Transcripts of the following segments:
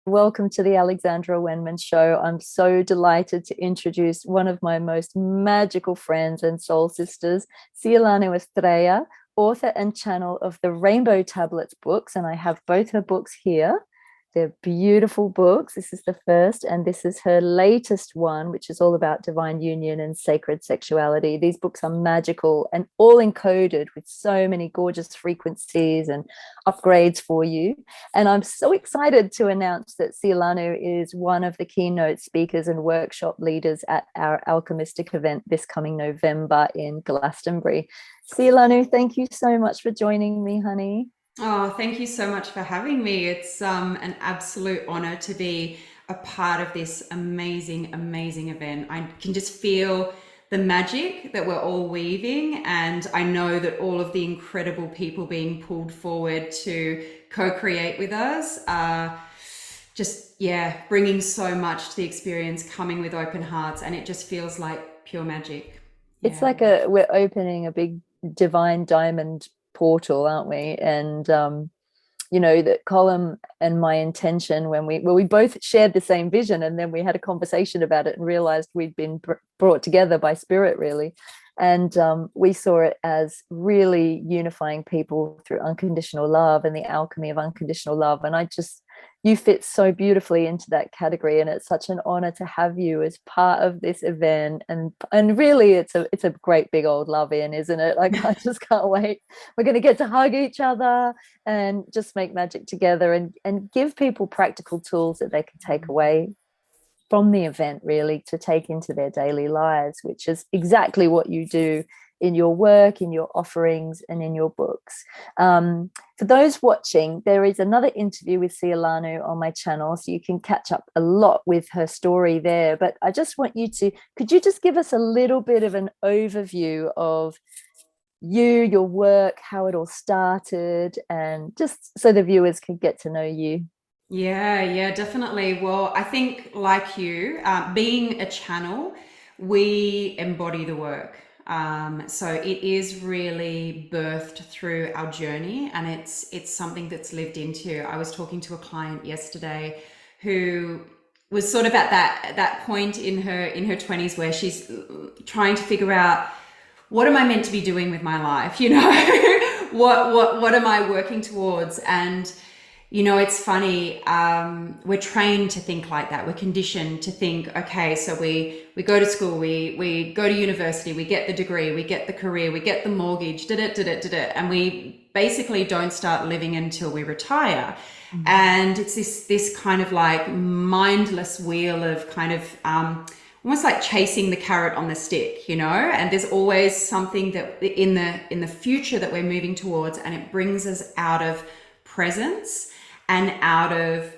Welcome to the Alexandra Wenman show. I'm so delighted to introduce one of my most magical friends and soul sisters, Sia-Lanu Estrella, author and channel of the Rainbow Tablets books. And I have both her books here. They're beautiful books. This is the first, and this is her latest one, which is all about divine union and sacred sexuality. These books are magical and all encoded with so many gorgeous frequencies and upgrades for you. And I'm so excited to announce that Sia-Lanu is one of the keynote speakers and workshop leaders at our Alchymystic event this coming November in Glastonbury. Sia-Lanu, thank you so much for joining me, honey. Oh, thank you so much for having me. It's an absolute honor to be a part of this amazing, amazing event. I can just feel the magic that we're all weaving, and I know that all of the incredible people being pulled forward to co-create with us are just, yeah, bringing so much to the experience, coming with open hearts, and it just feels like pure magic. It's Yeah. like we're opening a big divine diamond portal, aren't we? And that Colm and my intention when we both shared the same vision, and then we had a conversation about it and realized we'd been brought together by spirit, really. And we saw it as really unifying people through unconditional love and the alchemy of unconditional love. And you fit so beautifully into that category, and it's such an honor to have you as part of this event. And really, it's a great big old love in, isn't it? Like, I just can't wait. We're going to get to hug each other and just make magic together, and give people practical tools that they can take away from the event, really, to take into their daily lives, which is exactly what you do in your work, in your offerings, and in your books. For those watching, there is another interview with Sia-Lanu on my channel, so you can catch up a lot with her story there. But I just want could you just give us a little bit of an overview of your work, how it all started, and just so the viewers can get to know you? Yeah, yeah, definitely. Well, I think, like you, being a channel, we embody the work. So it is really birthed through our journey, and it's something that's lived into. I was talking to a client yesterday who was sort of at that point in her 20s where she's trying to figure out, what am I meant to be doing with my life? What am I working towards? And it's funny. We're trained to think like that. We're conditioned to think, okay, so we go to school, we go to university, we get the degree, we get the career, we get the mortgage, and we basically don't start living until we retire. And it's this kind of like mindless wheel of kind of almost like chasing the carrot on the stick, and there's always something that in the future that we're moving towards, and it brings us out of presence and out of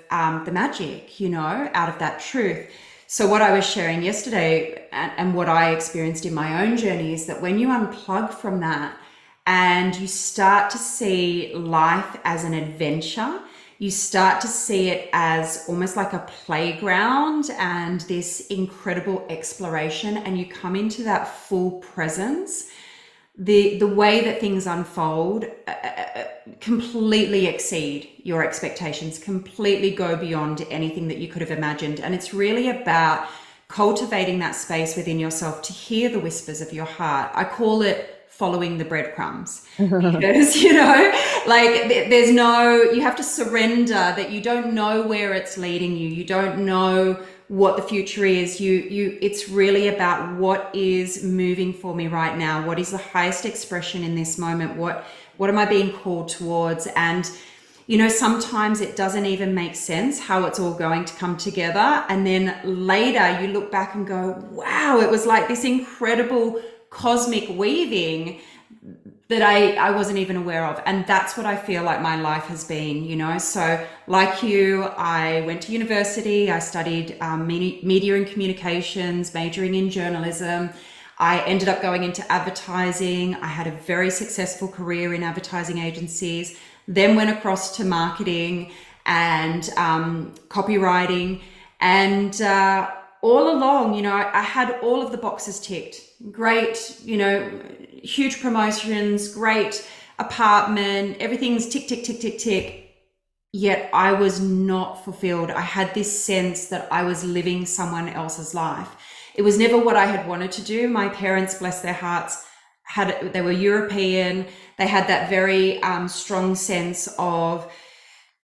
the magic, out of that truth. So what I was sharing yesterday, and what I experienced in my own journey, is that when you unplug from that and you start to see life as an adventure, you start to see it as almost like a playground and this incredible exploration, and you come into that full presence, the way that things unfold completely exceed your expectations, completely go beyond anything that you could have imagined. And it's really about cultivating that space within yourself to hear the whispers of your heart. I call it following the breadcrumbs, because there's no, you have to surrender that you don't know where it's leading you. You don't know what the future is. It's really about what is moving for me right now. What is the highest expression in this moment? What am I being called towards? And sometimes it doesn't even make sense how it's all going to come together. And then later you look back and go, wow, it was like this incredible cosmic weaving that I wasn't even aware of. And that's what I feel like my life has been, So like you, I went to university, I studied media and communications, majoring in journalism. I ended up going into advertising. I had a very successful career in advertising agencies, then went across to marketing and copywriting. And all along, I had all of the boxes ticked. Great, huge promotions, great apartment, everything's tick, tick, tick, tick, tick. yet I was not fulfilled. I had this sense that I was living someone else's life. It was never what I had wanted to do. My parents, bless their hearts, they were European. They had that very strong sense of,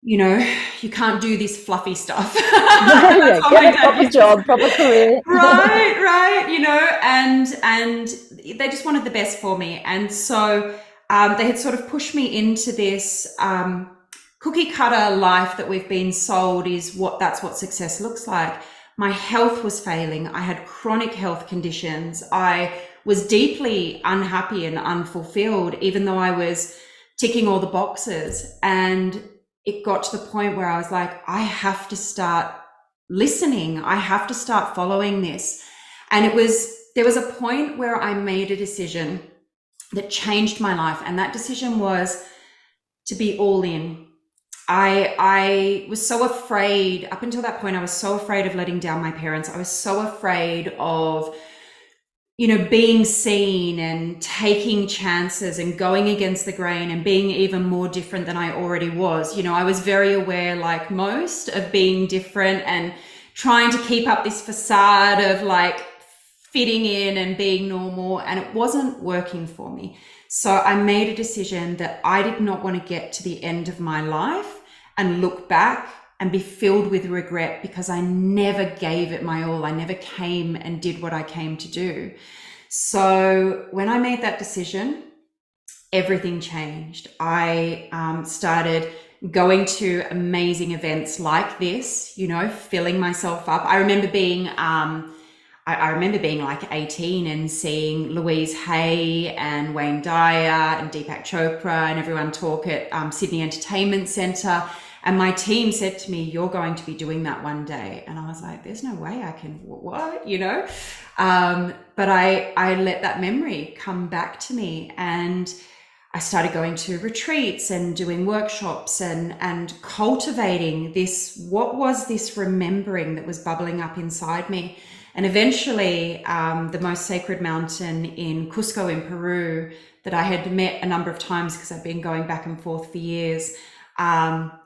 you know, you can't do this fluffy stuff. Yeah, get a proper job, proper career. Right, you know, and they just wanted the best for me. And so they had sort of pushed me into this cookie cutter life that we've been sold that's what success looks like. My health was failing. I had chronic health conditions. I was deeply unhappy and unfulfilled, even though I was ticking all the boxes. And it got to the point where I was like, I have to start listening. I have to start following this. And there was a point where I made a decision that changed my life. And that decision was to be all in. I was so afraid. Up until that point, I was so afraid of letting down my parents. I was so afraid of, you know, being seen and taking chances and going against the grain and being even more different than I already was. You know, I was very aware, like most, of being different and trying to keep up this facade of like fitting in and being normal, and it wasn't working for me. So I made a decision that I did not want to get to the end of my life and look back and be filled with regret because I never gave it my all. I never came and did what I came to do. So when I made that decision, everything changed. I started going to amazing events like this, you know, filling myself up. I remember being like 18 and seeing Louise Hay and Wayne Dyer and Deepak Chopra and everyone talk at Sydney Entertainment Centre. And my team said to me, you're going to be doing that one day. And I was like, there's no way I can, what, you know? But I let that memory come back to me, and I started going to retreats and doing workshops and cultivating this, what was this remembering that was bubbling up inside me. And eventually, the most sacred mountain in Cusco in Peru that I had met a number of times because I've been going back and forth for years,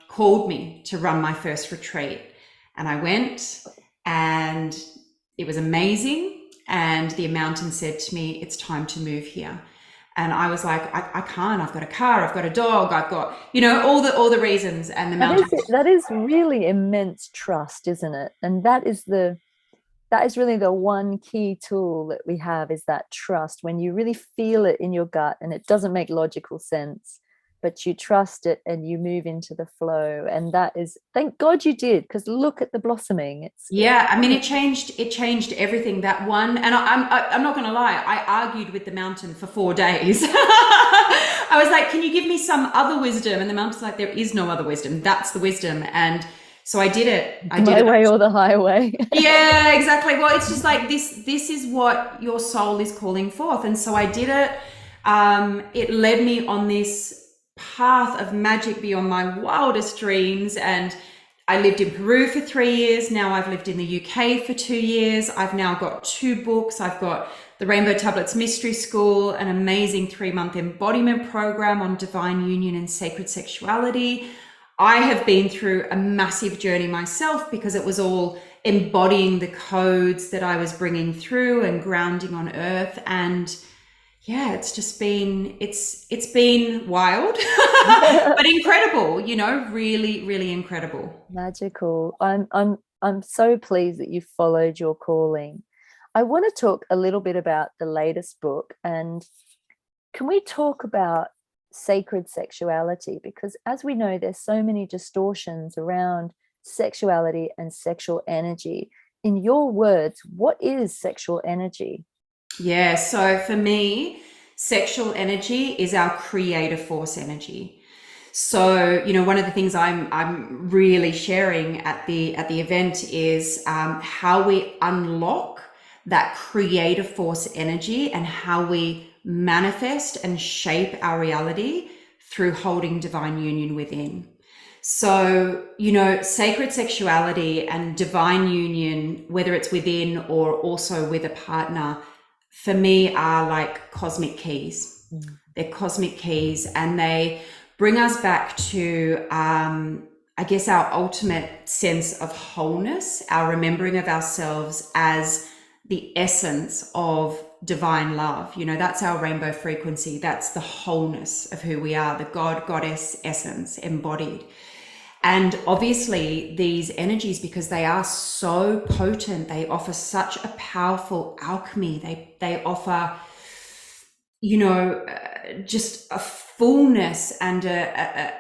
called me to run my first retreat. And I went, and it was amazing. And the mountain said to me, it's time to move here. And I was like, I can't, I've got a car, I've got a dog, I've got, you know, all the reasons. And the mountain. That is really immense trust, isn't it? And that is really the one key tool that we have, is that trust. When you really feel it in your gut and it doesn't make logical sense, but you trust it and you move into the flow. And that is, thank God you did, because look at the blossoming. I mean, it changed everything. That one, and I'm not going to lie, I argued with the mountain for 4 days. I was like, can you give me some other wisdom? And the mountain's like, there is no other wisdom. That's the wisdom. And so I did it. My way or the highway. Yeah, exactly. Well, it's just like this is what your soul is calling forth. And so I did it. It led me on this path of magic beyond my wildest dreams. And I lived in Peru for 3 years. Now I've lived in the UK for 2 years. I've now got 2 books. I've got the Rainbow Tablets Mystery School, an amazing 3-month embodiment program on divine union and sacred sexuality. I have been through a massive journey myself because it was all embodying the codes that I was bringing through and grounding on earth. And yeah, it's just been, it's been wild, but incredible, you know, really, really incredible. Magical. I'm so pleased that you followed your calling. I want to talk a little bit about the latest book, and can we talk about sacred sexuality? Because as we know, there's so many distortions around sexuality and sexual energy. In your words, what is sexual energy? Yeah, so for me, sexual energy is our creative force energy. So, you know, one of the things I'm really sharing at the event is how we unlock that creative force energy and how we manifest and shape our reality through holding divine union within. So, you know, sacred sexuality and divine union, whether it's within or also with a partner, for me are like cosmic keys. They're cosmic keys, and they bring us back to I guess, our ultimate sense of wholeness, our remembering of ourselves as the essence of divine love. You know, that's our rainbow frequency. That's the wholeness of who we are, the God, goddess essence embodied. And obviously these energies, because they are so potent, they offer such a powerful alchemy. They offer, you know, just a fullness and a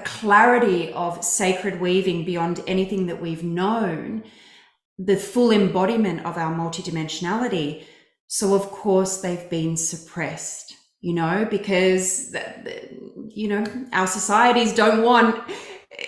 clarity of sacred weaving beyond anything that we've known, the full embodiment of our multidimensionality. So of course they've been suppressed, you know, because, you know, our societies don't want,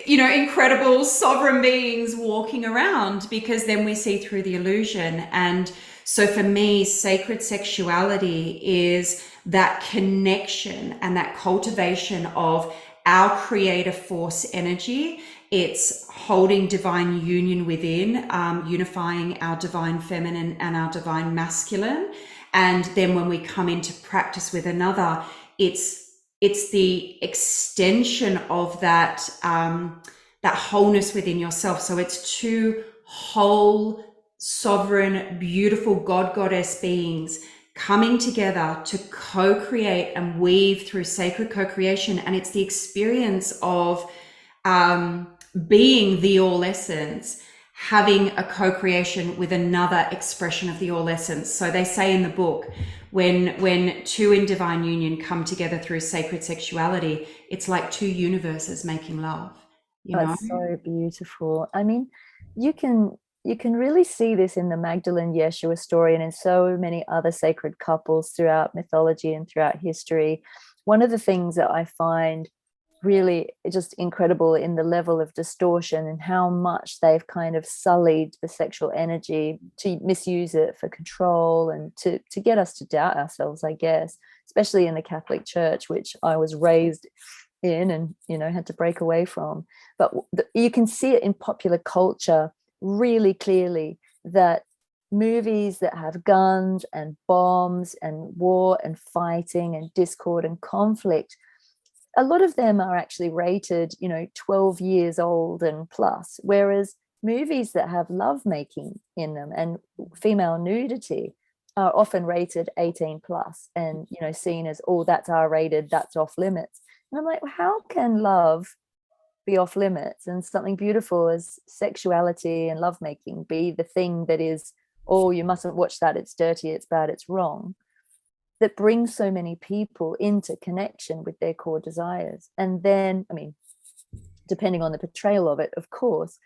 you know, incredible sovereign beings walking around, because then we see through the illusion. And so for me, sacred sexuality is that connection and that cultivation of our creative force energy. It's holding divine union within, unifying our divine feminine and our divine masculine. And then when we come into practice with another, it's the extension of that, that wholeness within yourself. So it's two whole, sovereign, beautiful God, goddess beings coming together to co-create and weave through sacred co-creation. And it's the experience of being the all essence, having a co-creation with another expression of the all essence. So they say in the book, when two in divine union come together through sacred sexuality, it's like two universes making love, you know? That's so beautiful. I mean, you can really see this in the Magdalene Yeshua story and in so many other sacred couples throughout mythology and throughout history. One of the things that I find really just incredible in the level of distortion and how much they've kind of sullied the sexual energy to misuse it for control and to get us to doubt ourselves, I guess, especially in the Catholic Church, which I was raised in and, you know, had to break away from. But you can see it in popular culture really clearly, that movies that have guns and bombs and war and fighting and discord and conflict, a lot of them are actually rated, you know, 12 years old and plus, whereas movies that have lovemaking in them and female nudity are often rated 18 plus and, you know, seen as, oh, that's R-rated, that's off limits. And I'm like, well, how can love be off limits and something beautiful as sexuality and lovemaking be the thing that is, oh, you mustn't watch that, it's dirty, it's bad, it's wrong, that brings so many people into connection with their core desires? And then, I mean, depending on the portrayal of it, of course,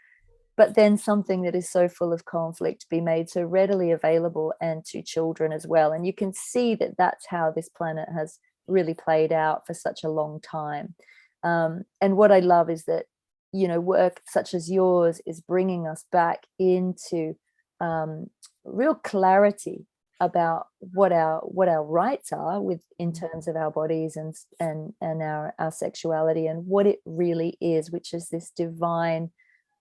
but then something that is so full of conflict be made so readily available and to children as well. And you can see that that's how this planet has really played out for such a long time. And what I love is that, you know, work such as yours is bringing us back into real clarity about what our rights are with in terms of our bodies and our sexuality, and what it really is, which is this divine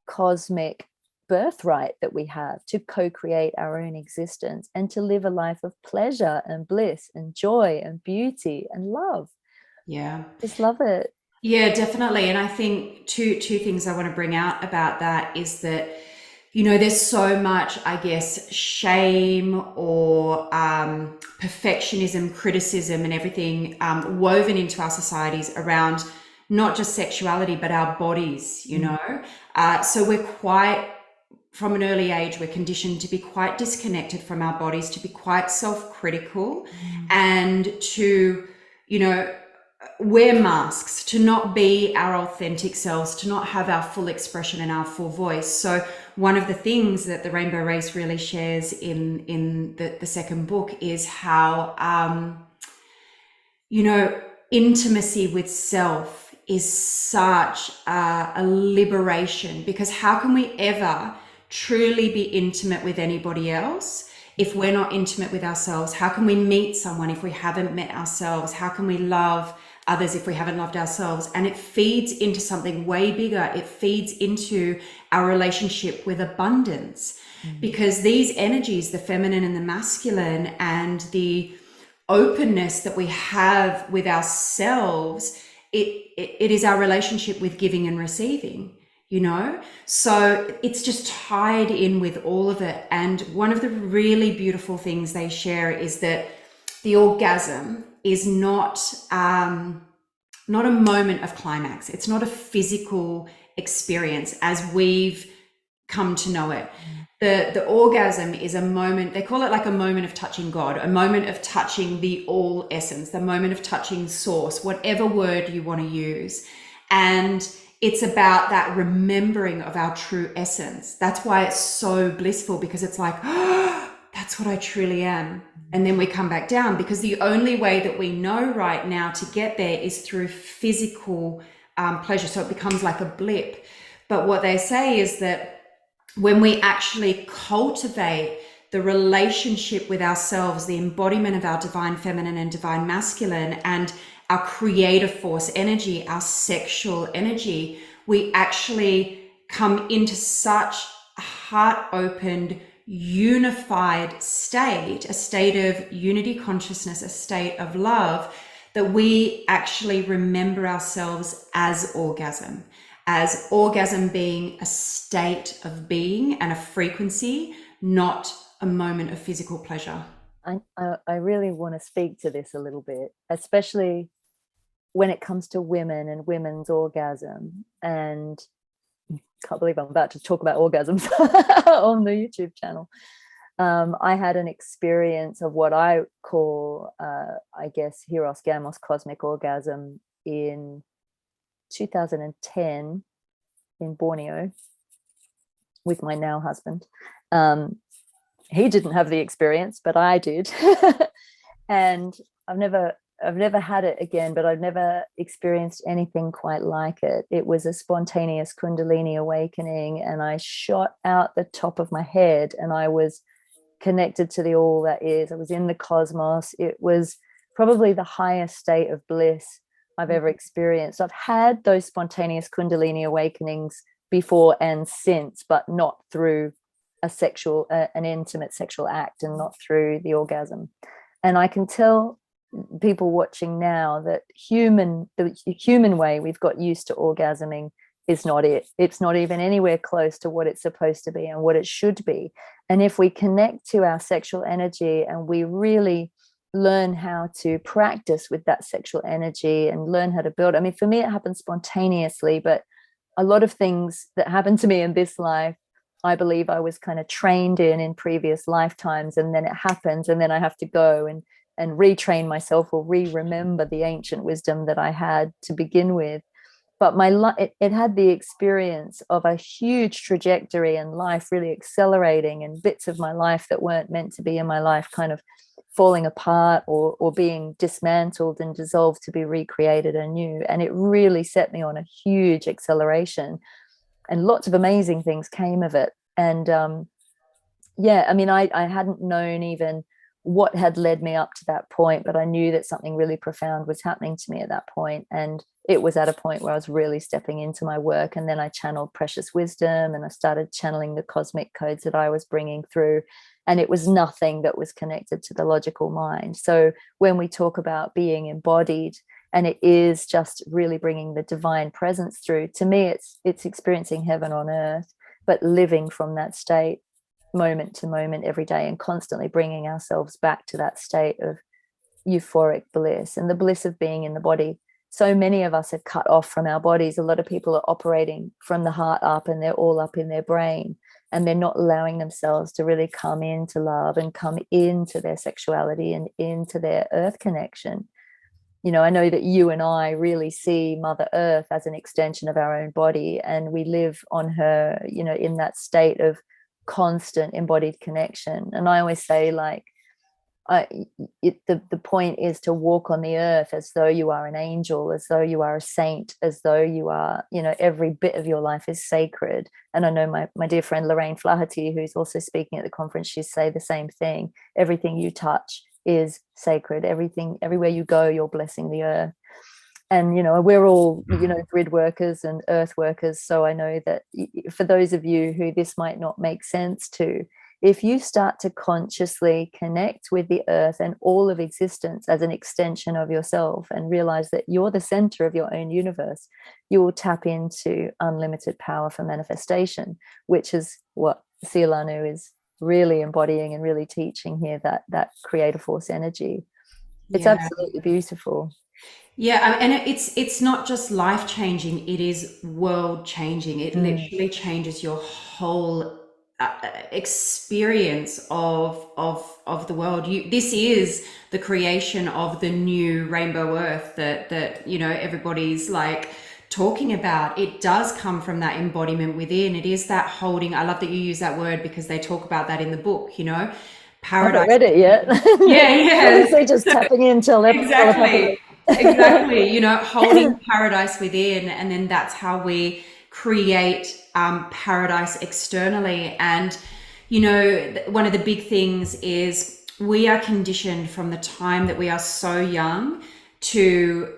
cosmic birthright that we have to co-create our own existence and to live a life of pleasure and bliss and joy and beauty and love. Yeah. Just love it. Yeah, definitely. And I think two things I want to bring out about that is that, you know, there's so much, I guess, shame or perfectionism, criticism and everything woven into our societies around not just sexuality, but our bodies, you know. So we're quite, from an early age, we're conditioned to be quite disconnected from our bodies, to be quite self-critical and to, you know, wear masks, to not be our authentic selves, to not have our full expression and our full voice. So one of the things that the Rainbow Race really shares in the second book is how, you know, intimacy with self is such a liberation, because how can we ever truly be intimate with anybody else if we're not intimate with ourselves? How can we meet someone if we haven't met ourselves? How can we love others if we haven't loved ourselves? And it feeds into something way bigger. It feeds into our relationship with abundance, because these energies, the feminine and the masculine, and the openness that we have with ourselves, it is our relationship with giving and receiving, you know? So it's just tied in with all of it. And one of the really beautiful things they share is that the orgasm is not a moment of climax. It's not a physical experience as we've come to know it. The orgasm is a moment, they call it like a moment of touching God, a moment of touching the all essence, the moment of touching source, whatever word you want to use. And it's about that remembering of our true essence. That's why it's so blissful, because it's like, oh, that's what I truly am. And then we come back down, because the only way that we know right now to get there is through physical pleasure. So it becomes like a blip. But what they say is that when we actually cultivate the relationship with ourselves, the embodiment of our divine feminine and divine masculine, and our creative force energy, our sexual energy, we actually come into such a heart-opened, unified state, a state of unity consciousness, a state of love, that we actually remember ourselves as orgasm being a state of being and a frequency, not a moment of physical pleasure. I really want to speak to this a little bit, especially when it comes to women and women's orgasm. And I can't believe I'm about to talk about orgasms on the YouTube channel. I had an experience of what I call, I guess, Eros Gamos cosmic orgasm in 2010 in Borneo with my now husband. He didn't have the experience, but I did. And I've never had it again, but I've never experienced anything quite like it. It was a spontaneous Kundalini awakening, and I shot out the top of my head, and I was connected to the all that is. I was in the cosmos. It was probably the highest state of bliss I've ever experienced. I've had those spontaneous Kundalini awakenings before and since, but not through an intimate sexual act, and not through the orgasm. And I can tell people watching now that the human way we've got used to orgasming is not it. It's not even anywhere close to what it's supposed to be and what it should be. And if we connect to our sexual energy and we really learn how to practice with that sexual energy and learn how to build. I mean, for me, it happened spontaneously, but a lot of things that happened to me in this life, I believe I was kind of trained in previous lifetimes, and then it happens, and then I have to go and retrain myself or remember the ancient wisdom that I had to begin with. But it had the experience of a huge trajectory in life really accelerating, and bits of my life that weren't meant to be in my life kind of falling apart or being dismantled and dissolved to be recreated anew. And it really set me on a huge acceleration, and lots of amazing things came of it. And I mean, I hadn't known even what had led me up to that point, but I knew that something really profound was happening to me at that point. And it was at a point where I was really stepping into my work. And then I channeled precious wisdom, and I started channeling the cosmic codes that I was bringing through. And it was nothing that was connected to the logical mind. So when we talk about being embodied, and it is just really bringing the divine presence through, to me, it's experiencing heaven on earth, but living from that state moment to moment every day, and constantly bringing ourselves back to that state of euphoric bliss and the bliss of being in the body. So many of us are cut off from our bodies. A lot of people are operating from the heart up, and they're all up in their brain, and they're not allowing themselves to really come into love and come into their sexuality and into their earth connection. You know, I know that you and I really see Mother Earth as an extension of our own body, and we live on her, you know, in that state of constant embodied connection. And I always say, like, the point is to walk on the earth as though you are an angel, as though you are a saint, as though you are, you know, every bit of your life is sacred. And I know my dear friend Lorraine Flaherty, who's also speaking at the conference, she say the same thing. Everything you touch is sacred. Everywhere you go, you're blessing the earth. And, you know, we're all, you know, grid workers and earth workers. So I know that for those of you who this might not make sense to, if you start to consciously connect with the earth and all of existence as an extension of yourself and realize that you're the center of your own universe, you will tap into unlimited power for manifestation, which is what Sia-Lanu is really embodying and really teaching here, that creative force energy. It's Yeah. absolutely beautiful. Yeah, and it's not just life changing, it is world changing. It literally changes your whole experience of the world. This is the creation of the new rainbow earth that everybody's like talking about. It does come from that embodiment within. It is that holding. I love that you use that word because they talk about that in the book, I paradise. haven't read it yet. Yeah. Obviously just tapping in Exactly. Exactly. Holding paradise within, and then that's how we create paradise externally. And, one of the big things is we are conditioned from the time that we are so young to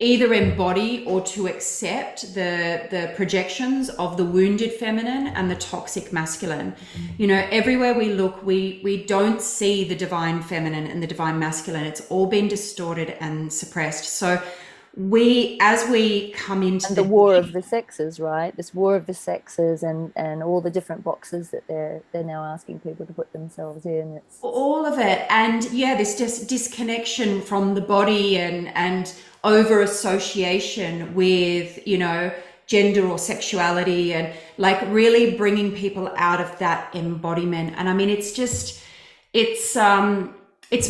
either embody or to accept the projections of the wounded feminine and the toxic masculine. Everywhere we look, we don't see the divine feminine and the divine masculine. It's all been distorted and suppressed. So as we come into the war of the sexes, right? This war of the sexes and all the different boxes that they're now asking people to put themselves in. It's all of it. And this just disconnection from the body and over association with, gender or sexuality, and like really bringing people out of that embodiment. And I mean, it's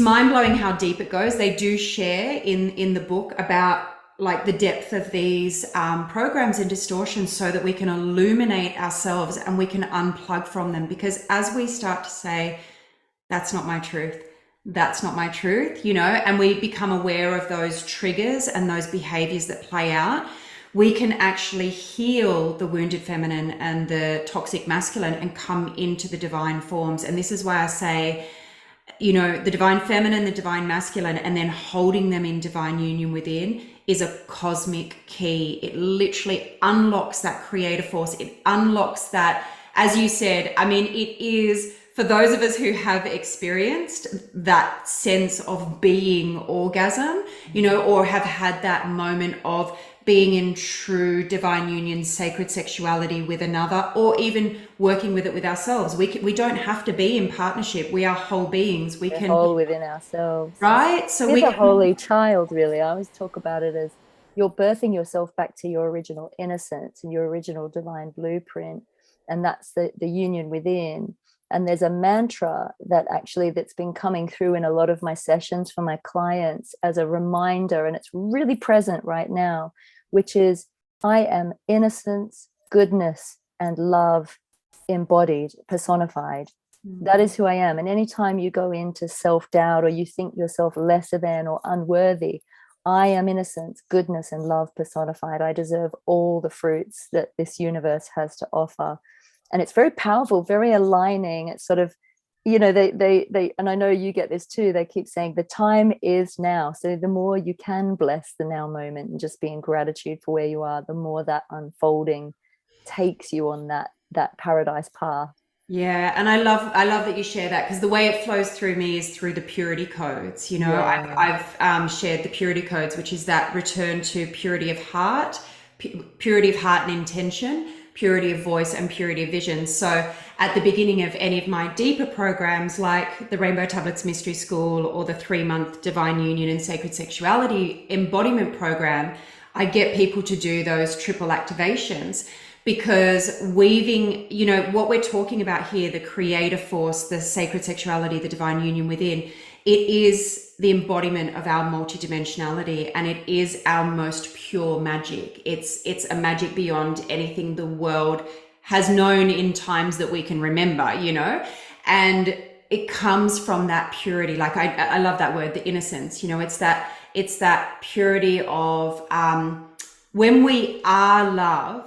mind-blowing how deep it goes. They do share in the book about like the depth of these programs and distortions so that we can illuminate ourselves and we can unplug from them. Because as we start to say, that's not my truth, that's not my truth, and we become aware of those triggers and those behaviors that play out, we can actually heal the wounded feminine and the toxic masculine and come into the divine forms. And this is why I say, the divine feminine, the divine masculine, and then holding them in divine union within is a cosmic key. It literally unlocks that creative force. It unlocks that, as you said, I mean, it is, for those of us who have experienced that sense of being orgasm, or have had that moment of being in true divine union, sacred sexuality with another, or even working with it with ourselves. We don't have to be in partnership. We are whole beings. We're whole within ourselves. Right? So we're the holy child, really. I always talk about it as you're birthing yourself back to your original innocence and your original divine blueprint. And that's the union within. And there's a mantra that's been coming through in a lot of my sessions for my clients as a reminder, and it's really present right now, which is, I am innocence, goodness, and love embodied, personified. That is who I am. And anytime you go into self-doubt or you think yourself lesser than or unworthy, I am innocence, goodness, and love personified. I deserve all the fruits that this universe has to offer. And it's very powerful, very aligning. It's sort of, they and I know you get this too, they keep saying the time is now. So the more you can bless the now moment and just be in gratitude for where you are, the more that unfolding takes you on that paradise path. Yeah, and I love that you share that, because the way it flows through me is through the purity codes. I've shared the purity codes, which is that return to purity of heart and intention, purity of voice, and purity of vision. So at the beginning of any of my deeper programs, like the Rainbow Tablets Mystery School or the 3-month Divine Union and Sacred Sexuality Embodiment Program, I get people to do those triple activations, because weaving, what we're talking about here, the creative force, the sacred sexuality, the divine union within, it is the embodiment of our multidimensionality, and it is our most pure magic. It's a magic beyond anything the world has known in times that we can remember, and it comes from that purity. Like I love that word, the innocence, it's that purity of when we are love,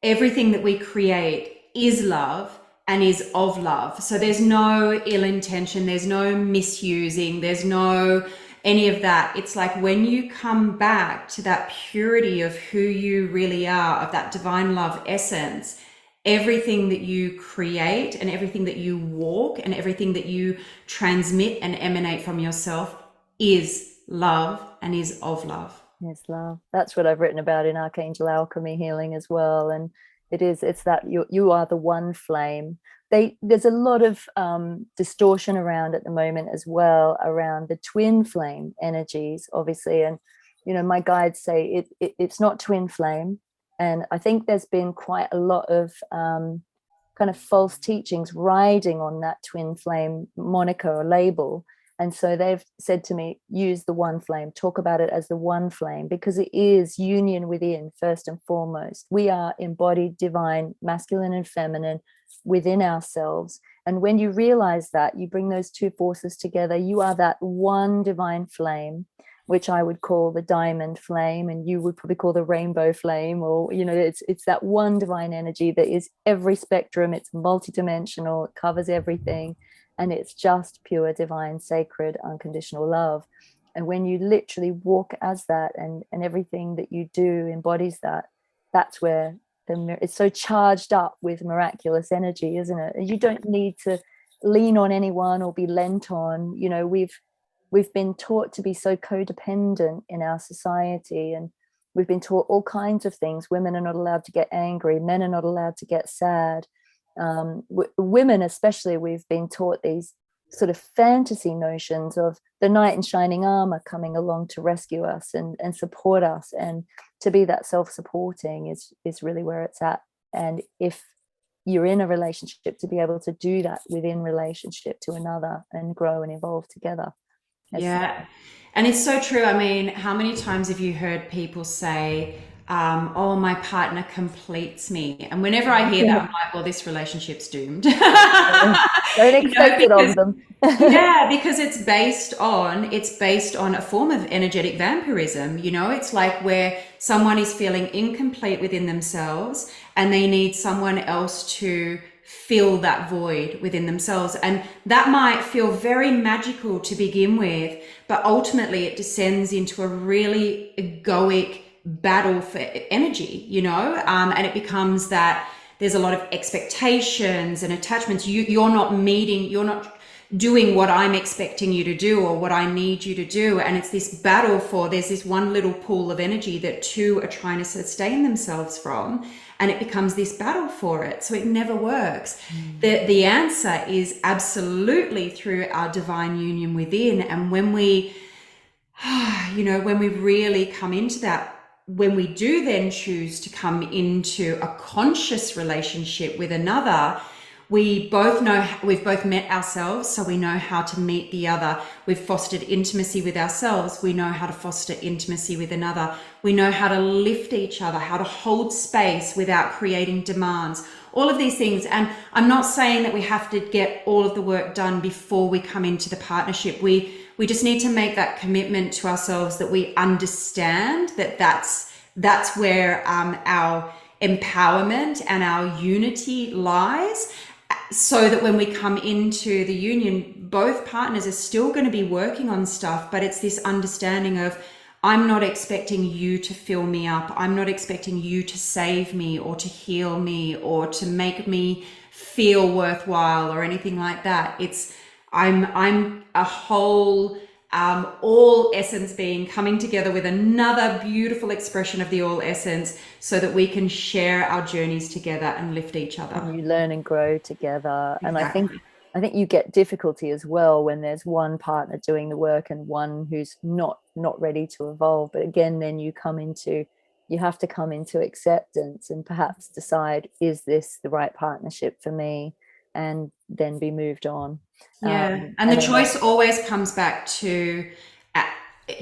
everything that we create is love and is of love. So there's no ill intention, there's no misusing, there's no any of that. It's like when you come back to that purity of who you really are, of that divine love essence, everything that you create and everything that you walk and everything that you transmit and emanate from yourself is love and is of love. Yes, love. That's what I've written about in Archangel Alchemy Healing as well. And it's that you are the one flame. There's a lot of distortion around at the moment as well around the twin flame energies, obviously. And, you know, my guides say it's not twin flame. And I think there's been quite a lot of kind of false teachings riding on that twin flame moniker or label. And so they've said to me, use the one flame, talk about it as the one flame, because it is union within first and foremost. We are embodied divine, masculine and feminine within ourselves. And when you realize that, you bring those two forces together, you are that one divine flame, which I would call the diamond flame, and you would probably call the rainbow flame, or, you know, it's that one divine energy that is every spectrum, it's multidimensional, it covers everything. And it's just pure, divine, sacred, unconditional love. And when you literally walk as that, and everything that you do embodies that, that's where it's so charged up with miraculous energy, isn't it? You don't need to lean on anyone or be lent on. You know, we've been taught to be so codependent in our society, and we've been taught all kinds of things. Women are not allowed to get angry. Men are not allowed to get sad. Women especially, we've been taught these sort of fantasy notions of the knight in shining armor coming along to rescue us and support us, and to be that self-supporting is really where it's at. And if you're in a relationship, to be able to do that within relationship to another and grow and evolve together. Yeah. And it's so true. I mean, how many times have you heard people say, oh, my partner completes me? And whenever I hear that, I'm like, well, this relationship's doomed. Don't expect it of them. Yeah, because it's based on a form of energetic vampirism. You know, it's like where someone is feeling incomplete within themselves and they need someone else to fill that void within themselves. And that might feel very magical to begin with, but ultimately it descends into a really egoic battle for energy, you know, and it becomes that there's a lot of expectations and attachments. You're not doing what I'm expecting you to do or what I need you to do. And it's this battle there's this one little pool of energy that two are trying to sustain themselves from, and it becomes this battle for it. So it never works. The answer is absolutely through our divine union within. And when we, you know, when we really come into that, when we do then choose to come into a conscious relationship with another, we both know, we've both met ourselves, so we know how to meet the other. We've fostered intimacy with ourselves. We know how to foster intimacy with another. We know how to lift each other, how to hold space without creating demands, all of these things. And I'm not saying that we have to get all of the work done before we come into the partnership. We just need to make that commitment to ourselves that we understand that that's where our empowerment and our unity lies, so that when we come into the union, both partners are still going to be working on stuff, but it's this understanding of, I'm not expecting you to fill me up. I'm not expecting you to save me or to heal me or to make me feel worthwhile or anything like that. It's I'm a whole all essence being coming together with another beautiful expression of the all essence, so that we can share our journeys together and lift each other. And you learn and grow together. Exactly. And I think you get difficulty as well when there's one partner doing the work and one who's not ready to evolve. But again, then you have to come into acceptance and perhaps decide, is this the right partnership for me? And then be moved on. Yeah. And the choice always comes back to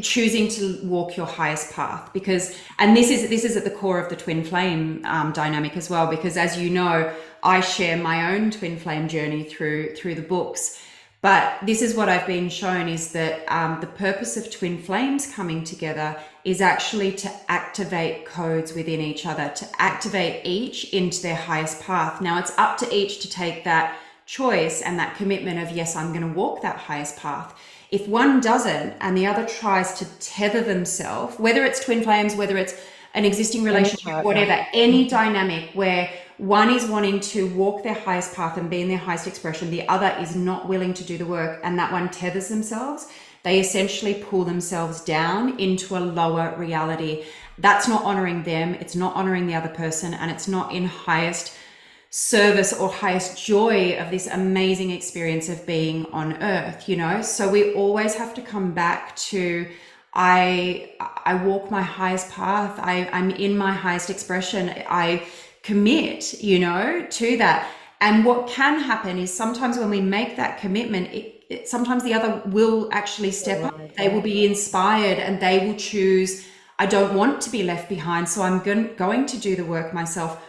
choosing to walk your highest path, because, and this is at the core of the twin flame dynamic as well, because as you know, I share my own twin flame journey through the books. But this is what I've been shown, is that the purpose of twin flames coming together is actually to activate codes within each other, to activate each into their highest path. Now it's up to each to take that choice and that commitment of, yes, I'm going to walk that highest path. If one doesn't and the other tries to tether themselves, whether it's twin flames, whether it's an existing relationship, whatever, any dynamic where One is wanting to walk their highest path and be in their highest expression. The other is not willing to do the work, and that one tethers themselves. They essentially pull themselves down into a lower reality. That's not honoring them. It's not honoring the other person, and it's not in highest service or highest joy of this amazing experience of being on earth, you know? So we always have to come back to, I walk my highest path. I'm in my highest expression. I commit, you know, to that. And what can happen is sometimes when we make that commitment, sometimes the other will actually step up. They will be inspired and they will choose, I don't want to be left behind, so I'm going to do the work myself.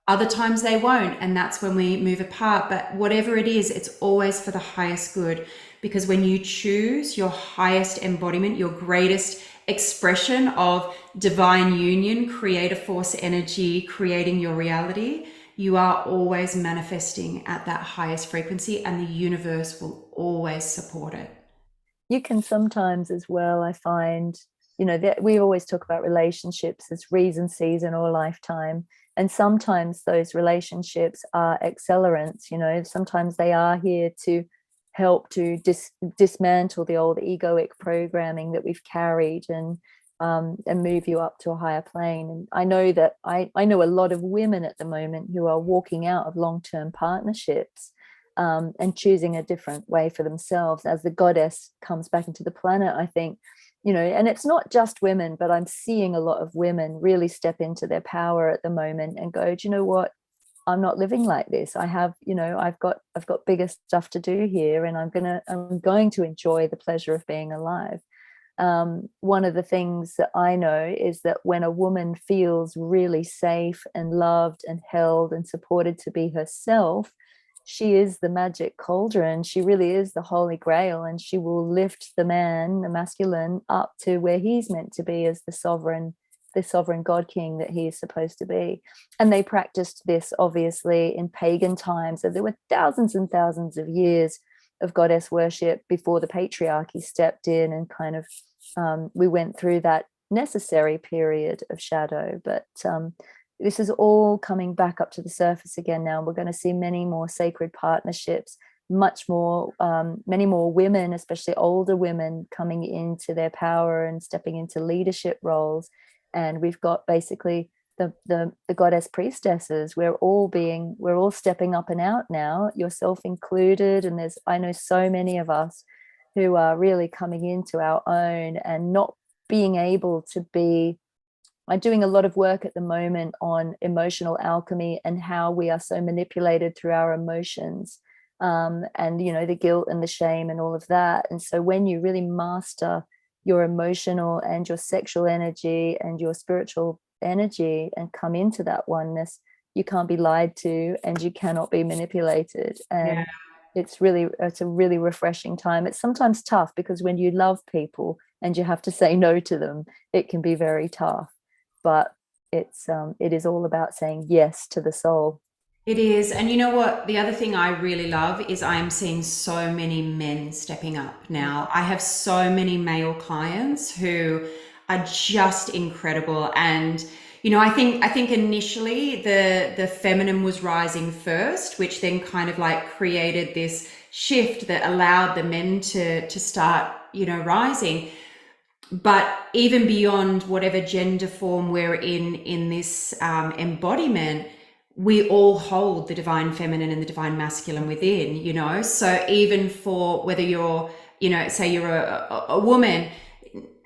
Other times they won't, and that's when we move apart. But whatever it is, it's always for the highest good, because when you choose your highest embodiment, your greatest expression of divine union, creator force energy, creating your reality, you are always manifesting at that highest frequency, and the universe will always support it. You can sometimes as well, I find, you know, that we always talk about relationships as reason, season, or lifetime. And sometimes those relationships are accelerants, you know, sometimes they are here to help to dismantle the old egoic programming that we've carried, and move you up to a higher plane. And I know that I know a lot of women at the moment who are walking out of long-term partnerships, and choosing a different way for themselves as the goddess comes back into the planet, I think. You know, and it's not just women, but I'm seeing a lot of women really step into their power at the moment and go, do you know what? I'm not living like this. I have, you know, I've got bigger stuff to do here, and I'm going to enjoy the pleasure of being alive. One of the things that I know is that when a woman feels really safe and loved and held and supported to be herself, she is the magic cauldron. She really is the holy grail, and she will lift the man, the masculine, up to where he's meant to be as the sovereign God king that he is supposed to be. And they practiced this obviously in pagan times. So there were thousands and thousands of years of goddess worship before the patriarchy stepped in and kind of we went through that necessary period of shadow. But this is all coming back up to the surface again now. We're going to see many more sacred partnerships, much more, many more women, especially older women, coming into their power and stepping into leadership roles. And we've got basically the goddess priestesses. We're all stepping up and out now, yourself included. And I know so many of us who are really coming into our own and not being able to be. I'm doing a lot of work at the moment on emotional alchemy and how we are so manipulated through our emotions, and, you know, the guilt and the shame and all of that. And so when you really master your emotional and your sexual energy and your spiritual energy and come into that oneness, you can't be lied to and you cannot be manipulated. And Yeah. it's a really refreshing time. It's sometimes tough because when you love people and you have to say no to them, it can be very tough. But it is all about saying yes to the soul. It is. And you know what? The other thing I really love is I am seeing so many men stepping up now. I have so many male clients who are just incredible. And, you know, I think initially the feminine was rising first, which then kind of like created this shift that allowed the men to start, you know, rising. But even beyond whatever gender form we're in this embodiment, we all hold the divine feminine and the divine masculine within, you know. So even for whether you're, you know, say you're a woman,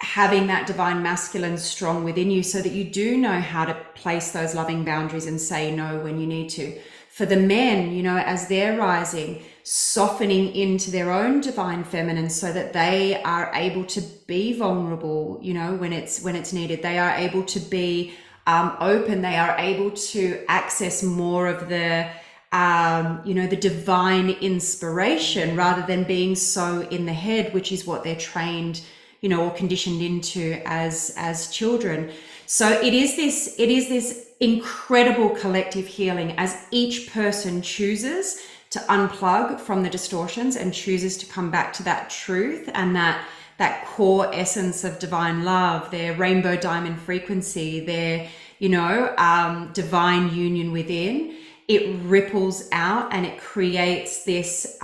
having that divine masculine strong within you so that you do know how to place those loving boundaries and say no when you need to. For the men, you know, as they're rising, softening into their own divine feminine so that they are able to be vulnerable, you know, when it's needed. They are able to be open. They are able to access more of the, you know, the divine inspiration rather than being so in the head, which is what they're trained, you know, or conditioned into as children. So it is this incredible collective healing as each person chooses to unplug from the distortions and chooses to come back to that truth and that core essence of divine love, their rainbow diamond frequency, their, you know, divine union within. it ripples out and it creates this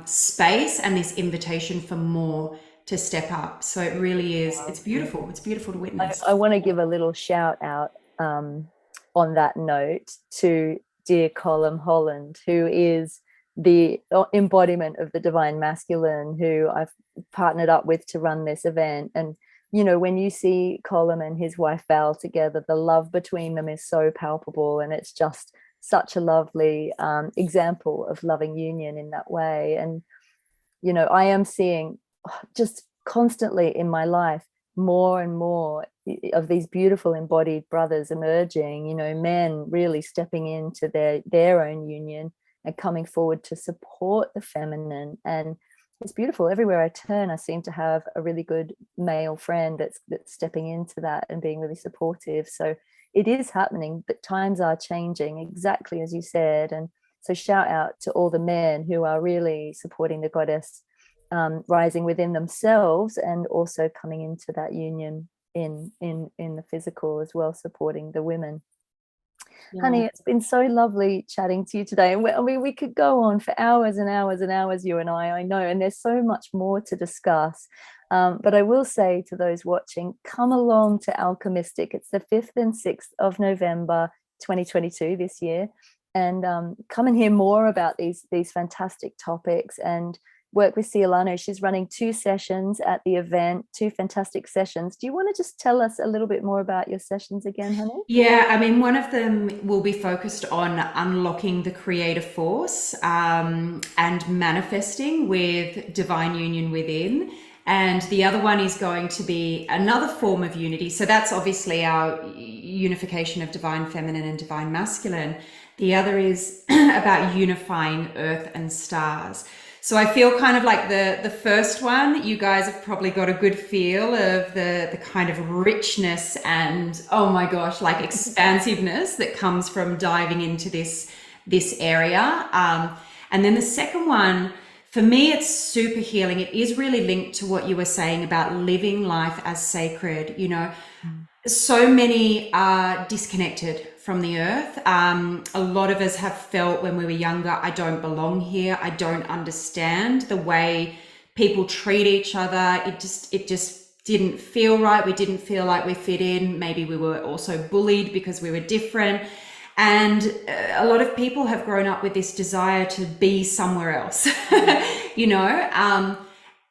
space and this invitation for more to step up. So it really is, it's beautiful. It's beautiful to witness. I want to give a little shout out on that note to dear Colm Holland, who is the embodiment of the divine masculine, who I've partnered up with to run this event. And you know, when you see Colm and his wife Val together, the love between them is so palpable, and it's just such a lovely example of loving union in that way. And you know, I am seeing just constantly in my life more and more of these beautiful embodied brothers emerging, you know, men really stepping into their own union and coming forward to support the feminine. And it's beautiful. Everywhere I turn, I seem to have a really good male friend that's stepping into that and being really supportive. So it is happening, but times are changing, exactly as you said. And so shout out to all the men who are really supporting the goddess rising within themselves, and also coming into that union in the physical as well, supporting the women. Yeah. Honey, it's been so lovely chatting to you today. And I mean, we could go on for hours and hours and hours, you and I know, and there's so much more to discuss. But I will say to those watching, come along to Alchymystic. It's the 5th and 6th of November, 2022 this year. And come and hear more about these fantastic topics, and work with Sia-Lanu. She's running 2 sessions at the event, 2 fantastic sessions. Do you want to just tell us a little bit more about your sessions again, honey? Yeah, I mean, one of them will be focused on unlocking the creative force and manifesting with divine union within. And the other one is going to be another form of unity. So that's obviously our unification of divine feminine and divine masculine. The other is about unifying earth and stars. So I feel kind of like the first one, you guys have probably got a good feel of the kind of richness and, oh my gosh, like expansiveness that comes from diving into this area. And then the second one, for me, it's super healing. It is really linked to what you were saying about living life as sacred. You know, so many are disconnected from the earth. A lot of us have felt when we were younger, I don't belong here. I don't understand the way people treat each other. It just didn't feel right. We didn't feel like we fit in. Maybe we were also bullied because we were different. And a lot of people have grown up with this desire to be somewhere else, you know,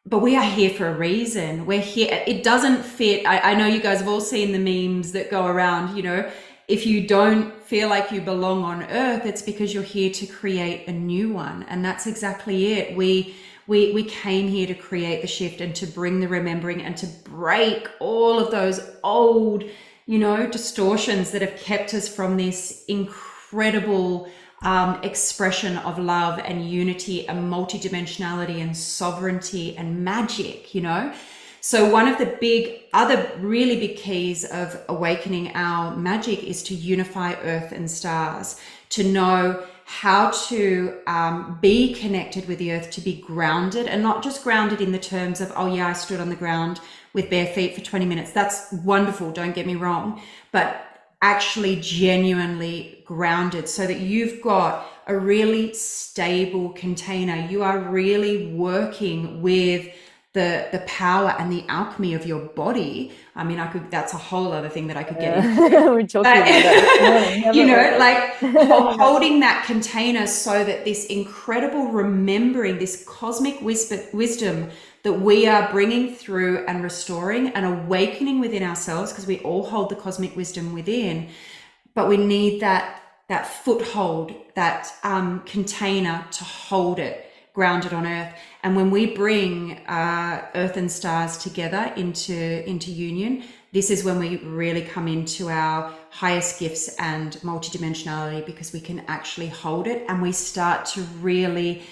but we are here for a reason. We're here. It doesn't fit. I know you guys have all seen the memes that go around, you know, if you don't feel like you belong on earth, it's because you're here to create a new one. And that's exactly it. We came here to create the shift and to bring the remembering and to break all of those old, you know, distortions that have kept us from this incredible expression of love and unity and multidimensionality and sovereignty and magic, you know. So one of the other really big keys of awakening our magic is to unify earth and stars, to know how to be connected with the earth, to be grounded, and not just grounded in the terms of, oh yeah, I stood on the ground with bare feet for 20 minutes. That's wonderful, don't get me wrong, but actually genuinely grounded so that you've got a really stable container. You are really working with the power and the alchemy of your body. I mean, that's a whole other thing that I could get into. We're talking about that this morning, you know, like holding that container so that this incredible remembering, this cosmic wisdom that we are bringing through and restoring and awakening within ourselves, because we all hold the cosmic wisdom within, but we need that foothold, that container to hold it grounded on earth. And when we bring earth and stars together into union, this is when we really come into our highest gifts and multidimensionality, because we can actually hold it and we start to really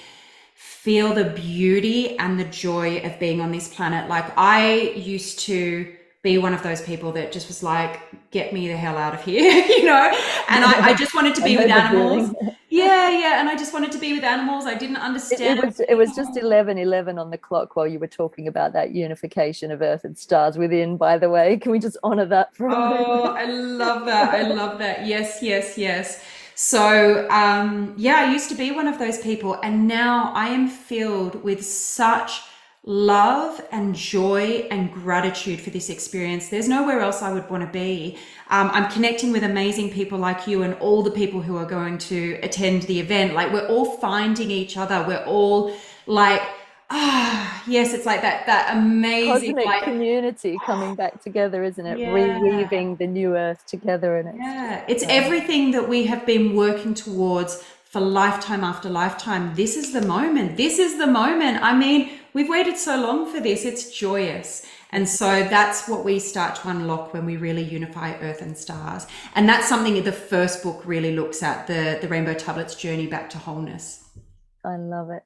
feel the beauty and the joy of being on this planet. Like, I used to be one of those people that just was like, get me the hell out of here, you know, and I just wanted to be with animals. Yeah. And I just wanted to be with animals. I didn't understand. It was just 11:11 on the clock while you were talking about that unification of earth and stars within, by the way. Can we just honor that for a moment? I love that. I love that. Yes. So, yeah, I used to be one of those people, and now I am filled with such love and joy and gratitude for this experience. There's nowhere else I would want to be. I'm connecting with amazing people like you and all the people who are going to attend the event. Like, we're all finding each other. We're all like, yes, it's like that amazing, Cosmic like, community coming back together, isn't it? yeah. Reweaving the new earth together, and it's just Yeah, it's everything that we have been working towards for lifetime after lifetime. This is the moment. This is the moment. I mean, we've waited so long for this. It's joyous. And so that's what we start to unlock when we really unify Earth and stars. And that's something the first book really looks at, the Rainbow Tablets Journey Back to Wholeness. I love it.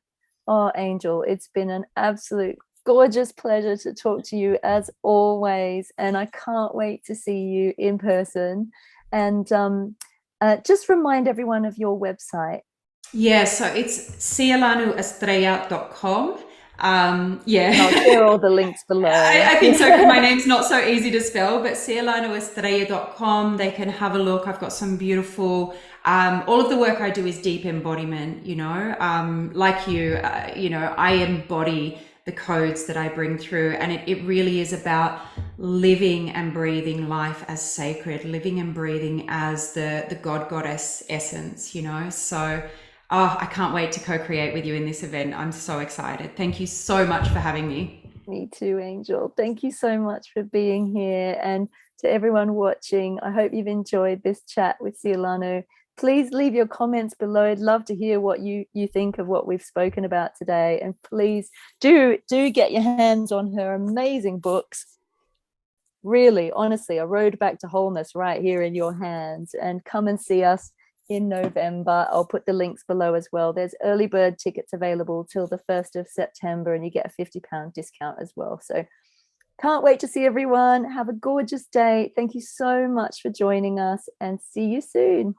Oh, Angel, it's been an absolute gorgeous pleasure to talk to you as always, and I can't wait to see you in person. And just remind everyone of your website. Yeah, so it's Sia-Lanu Estrella.com. Yeah. And I'll share all the links below. I think so, 'cause my name's not so easy to spell, but Sia-Lanu Estrella.com. They can have a look. I've got some beautiful, all of the work I do is deep embodiment, like I embody the codes that I bring through, and it really is about living and breathing life as sacred, living and breathing as the God Goddess essence, so I can't wait to co-create with you in this event. I'm so excited. Thank you so much for having me. Me too, Angel. Thank you so much for being here. And to everyone watching, I hope you've enjoyed this chat with Sia-Lanu. Please leave your comments below. I'd love to hear what you think of what we've spoken about today. And please do get your hands on her amazing books. Really, honestly, a road back to wholeness right here in your hands. And come and see us in November. I'll put the links below as well. There's early bird tickets available till the 1st of September, and you get a £50 discount as well. So can't wait to see everyone. Have a gorgeous day. Thank you so much for joining us, and see you soon.